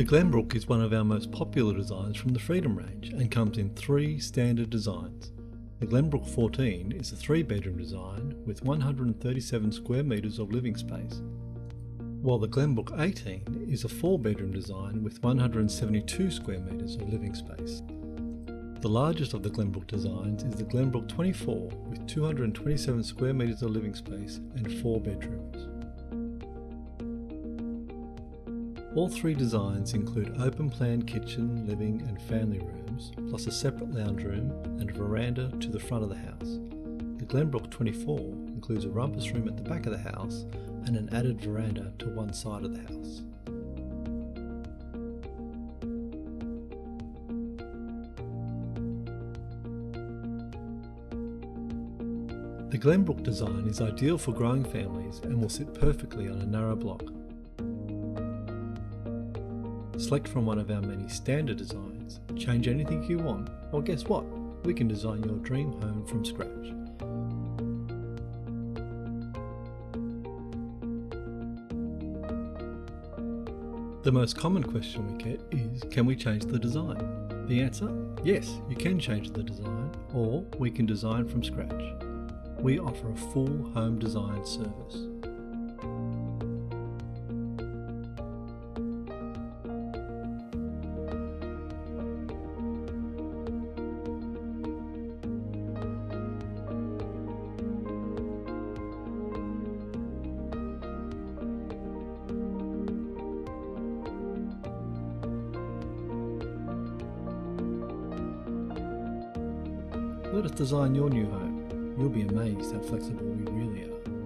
The Glenbrook is one of our most popular designs from the Freedom range and comes in 3 standard designs. The Glenbrook 14 is a 3-bedroom design with 137 square metres of living space, while the Glenbrook 18 is a 4-bedroom design with 172 square metres of living space. The largest of the Glenbrook designs is the Glenbrook 24 with 227 square metres of living space and 4 bedrooms. All 3 designs include open-plan kitchen, living and family rooms, plus a separate lounge room and a veranda to the front of the house. The Glenbrook 24 includes a rumpus room at the back of the house and an added veranda to one side of the house. The Glenbrook design is ideal for growing families and will sit perfectly on a narrow block. Select from one of our many standard designs, change anything you want, or guess what? We can design your dream home from scratch. The most common question we get is, can we change the design? The answer? Yes, you can change the design, or we can design from scratch. We offer a full home design service. Let us design your new home. You'll be amazed how flexible we really are.